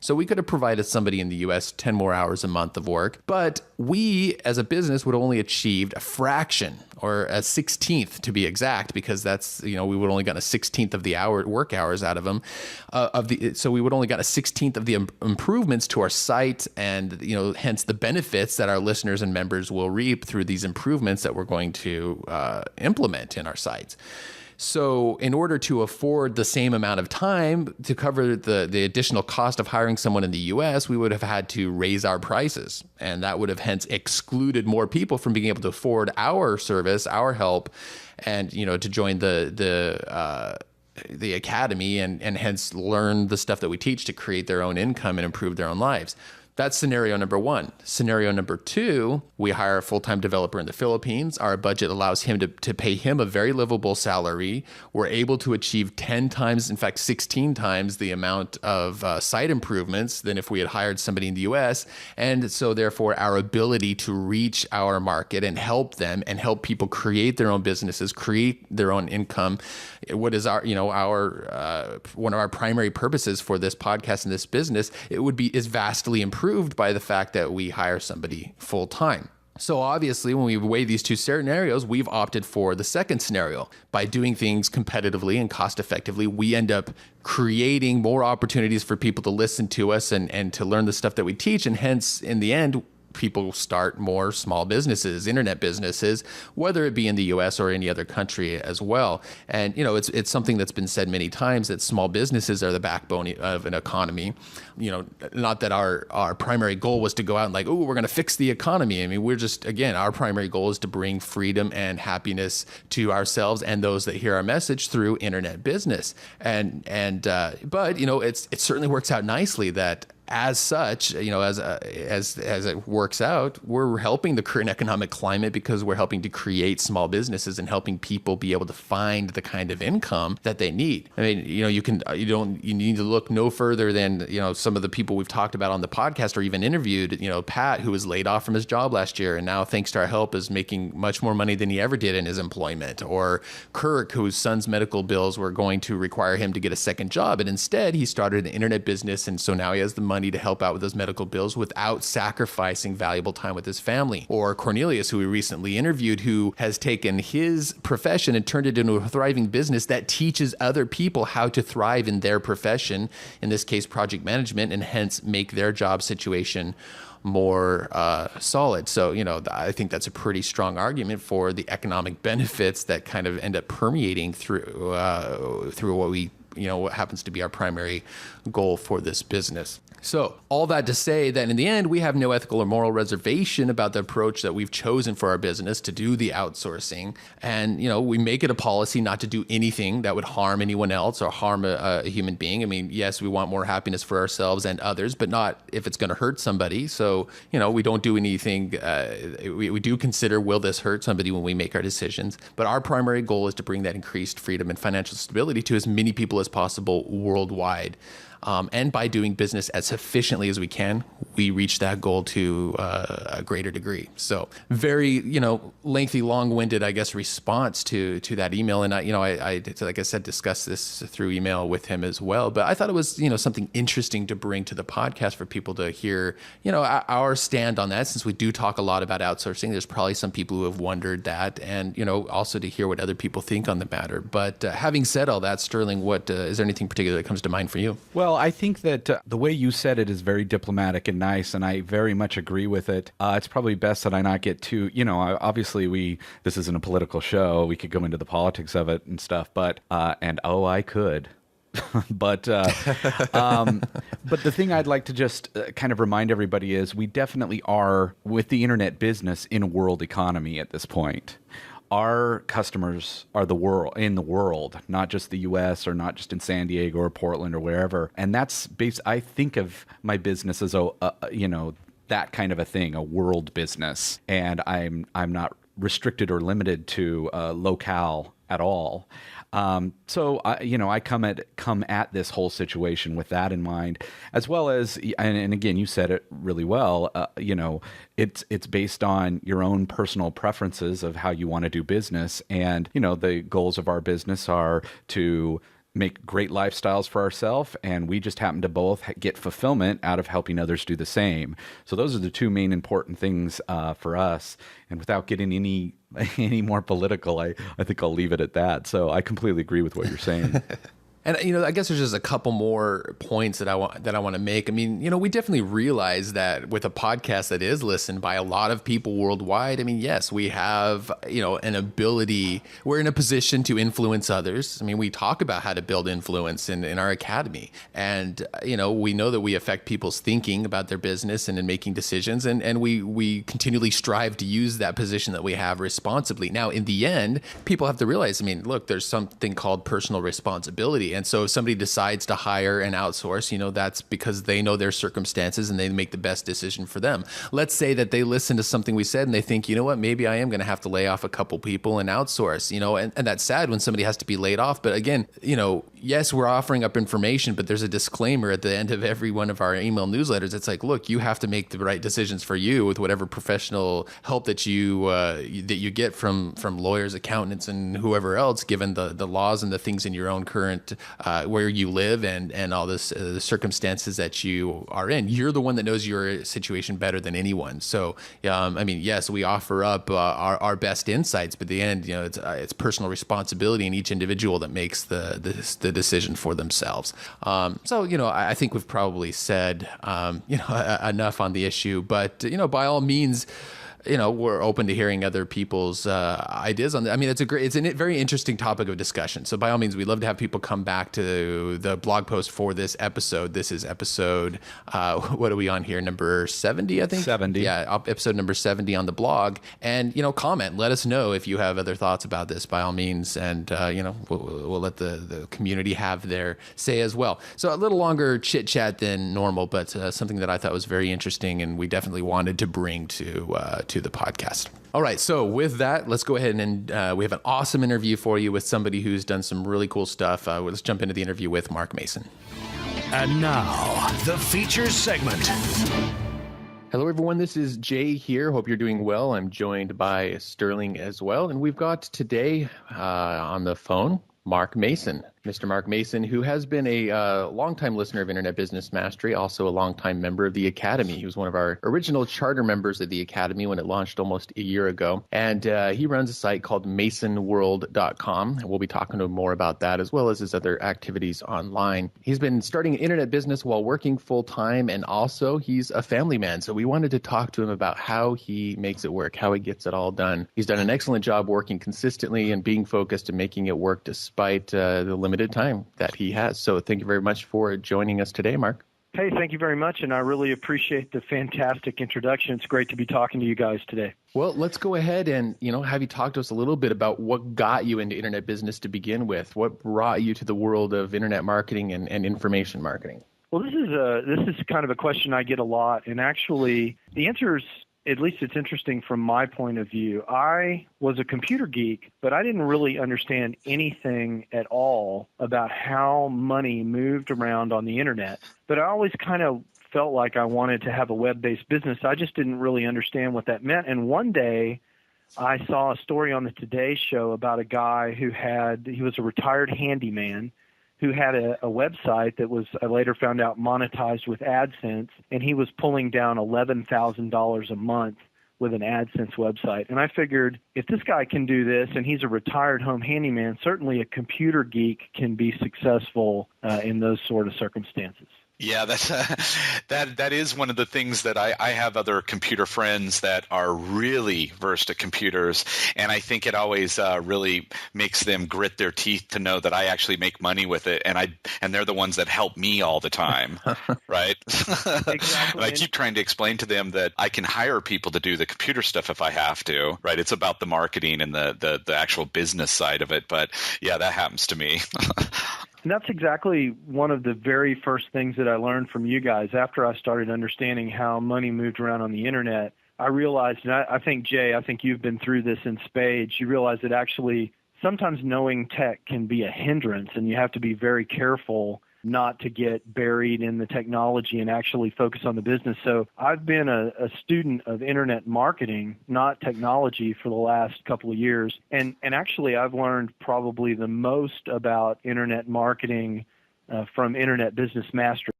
So we could have provided somebody in the US 10 more hours a month of work, but we as a business would have only achieved a fraction, or a 16th to be exact, because that's, we would only gotten a 16th of the work hours out of them. So we would only got a 16th of the improvements to our site, and hence the benefits that our listeners and members will reap through these improvements that we're going to implement in our sites. So in order to afford the same amount of time to cover the additional cost of hiring someone in the US, we would have had to raise our prices. And that would have hence excluded more people from being able to afford our service, our help, and to join the academy and hence learn the stuff that we teach to create their own income and improve their own lives. That's scenario number one. Scenario number two, we hire a full-time developer in the Philippines. Our budget allows him to pay him a very livable salary. We're able to achieve 10 times, in fact, 16 times the amount of site improvements than if we had hired somebody in the US. And so therefore, our ability to reach our market and help them and help people create their own businesses, create their own income, what is our one of our primary purposes for this podcast and this business, is vastly improved by the fact that we hire somebody full time. So obviously, when we weigh these two scenarios, we've opted for the second scenario. By doing things competitively and cost effectively, we end up creating more opportunities for people to listen to us and to learn the stuff that we teach. And hence, in the end, people start more small businesses, internet businesses, whether it be in the US or any other country as well. And, it's something that's been said many times that small businesses are the backbone of an economy. Not that our primary goal was to go out and we're going to fix the economy. I mean, we're just, again, our primary goal is to bring freedom and happiness to ourselves and those that hear our message through internet business. But it certainly works out nicely that as such, as it works out, we're helping the current economic climate because we're helping to create small businesses and helping people be able to find the kind of income that they need. I mean, you need to look no further than, some of the people we've talked about on the podcast or even interviewed, Pat, who was laid off from his job last year and now, thanks to our help, is making much more money than he ever did in his employment, or Kirk, whose son's medical bills were going to require him to get a second job. And instead, he started an internet business. And so now he has the money to help out with those medical bills without sacrificing valuable time with his family. Or Cornelius, who we recently interviewed, who has taken his profession and turned it into a thriving business that teaches other people how to thrive in their profession, in this case, project management, and hence make their job situation more solid. So, I think that's a pretty strong argument for the economic benefits that kind of end up permeating through what happens to be our primary goal for this business. So all that to say that in the end, we have no ethical or moral reservation about the approach that we've chosen for our business to do the outsourcing. And, we make it a policy not to do anything that would harm anyone else or harm a human being. I mean, yes, we want more happiness for ourselves and others, but not if it's going to hurt somebody. So, we don't do anything. We do consider, will this hurt somebody when we make our decisions? But our primary goal is to bring that increased freedom and financial stability to as many people as possible worldwide. And by doing business as efficiently as we can, we reach that goal to a greater degree. So very, lengthy, long-winded, I guess, response to that email. And I, like I said, discussed this through email with him as well. But I thought it was, something interesting to bring to the podcast for people to hear, our stand on that. Since we do talk a lot about outsourcing, there's probably some people who have wondered that, and, also to hear what other people think on the matter. But having said all that, Sterling, what is there anything particular that comes to mind for you? Well, I think that the way you said it is very diplomatic and nice, and I very much agree with it. It's probably best that I not get too, obviously this isn't a political show. We could go into the politics of it and stuff, but, I could. But the thing I'd like to just kind of remind everybody is we definitely are, with the internet business, in a world economy at this point. Our customers are in the world, not just the U.S. or not just in San Diego or Portland or wherever. And that's I think of my business as that kind of a thing, a world business. And I'm not restricted or limited to locale at all. So I come at this whole situation with that in mind, as well as, and again, you said it really well. It's based on your own personal preferences of how you want to do business, and the goals of our business are to make great lifestyles for ourselves, and we just happen to both get fulfillment out of helping others do the same. So those are the two main important things for us. And without getting any more political, I think I'll leave it at that. So I completely agree with what you're saying. And I guess there's just a couple more points that I want to make. I mean, we definitely realize that with a podcast that is listened by a lot of people worldwide. I mean, yes, we have an ability. We're in a position to influence others. I mean, we talk about how to build influence in our academy, and we know that we affect people's thinking about their business and in making decisions, and we continually strive to use that position that we have responsibly. Now, in the end, people have to realize. I mean, look, there's something called personal responsibility. And so if somebody decides to hire and outsource, that's because they know their circumstances and they make the best decision for them. Let's say that they listen to something we said and they think, maybe I am going to have to lay off a couple people and outsource, and that's sad when somebody has to be laid off. But again, yes, we're offering up information, but there's a disclaimer at the end of every one of our email newsletters. It's like, look, you have to make the right decisions for you with whatever professional help that you get from lawyers, accountants, and whoever else, given the laws and the things in your own current where you live and all this the circumstances that you are in. You're the one that knows your situation better than anyone. So, I mean, yes, we offer up our best insights, but at the end, it's personal responsibility in each individual that makes the decision for themselves. So, I think we've probably said, enough on the issue, but, by all means, we're open to hearing other people's ideas on that. I mean, it's a very interesting topic of discussion. So by all means, we'd love to have people come back to the blog post for this episode. This is episode, what are we on here? Number 70, I think? 70. Yeah, episode number 70 on the blog. And, comment. Let us know if you have other thoughts about this, by all means. And, we'll let the community have their say as well. So a little longer chit-chat than normal, but something that I thought was very interesting and we definitely wanted to bring to the podcast. All right, so with that, let's go ahead and we have an awesome interview for you with somebody who's done some really cool stuff. Let's jump into the interview with Mark Mason. And now, the features segment. Hello, everyone. This is Jay here. Hope you're doing well. I'm joined by Sterling as well. And we've got today on the phone Mark Mason. Mr. Mark Mason, who has been a longtime listener of Internet Business Mastery, also a longtime member of the Academy. He was one of our original charter members of the Academy when it launched almost a year ago. And he runs a site called masonworld.com. And we'll be talking to him more about that as well as his other activities online. He's been starting an internet business while working full time, and also he's a family man. So we wanted to talk to him about how he makes it work, how he gets it all done. He's done an excellent job working consistently and being focused and making it work despite the limited time that he has. So thank you very much for joining us today, Mark. Hey, thank you very much, and I really appreciate the fantastic introduction. It's great to be talking to you guys today. Well, let's go ahead and, have you talk to us a little bit about what got you into internet business to begin with. What brought you to the world of internet marketing and information marketing? Well, this is kind of a question I get a lot, and actually the answer is, at least it's interesting from my point of view. I was a computer geek, but I didn't really understand anything at all about how money moved around on the internet. But I always kind of felt like I wanted to have a web-based business. I just didn't really understand what that meant. And one day I saw a story on the Today Show about a guy he was a retired handyman who had a website that was, I later found out, monetized with AdSense, and he was pulling down $11,000 a month with an AdSense website. And I figured, if this guy can do this, and he's a retired home handyman, certainly a computer geek can be successful in those sort of circumstances. Yeah, that is one of the things that I have other computer friends that are really versed at computers, and I think it always really makes them grit their teeth to know that I actually make money with it, and they're the ones that help me all the time, right? Exactly. And I keep trying to explain to them that I can hire people to do the computer stuff if I have to, right? It's about the marketing and the actual business side of it, but yeah, that happens to me. And that's exactly one of the very first things that I learned from you guys after I started understanding how money moved around on the internet. I realized, and I think, Jay, I think you've been through this in spades, you realize that actually sometimes knowing tech can be a hindrance, and you have to be very careful not to get buried in the technology and actually focus on the business. So I've been a student of internet marketing, not technology, for the last couple of years. And actually, I've learned probably the most about internet marketing from Internet Business Mastery.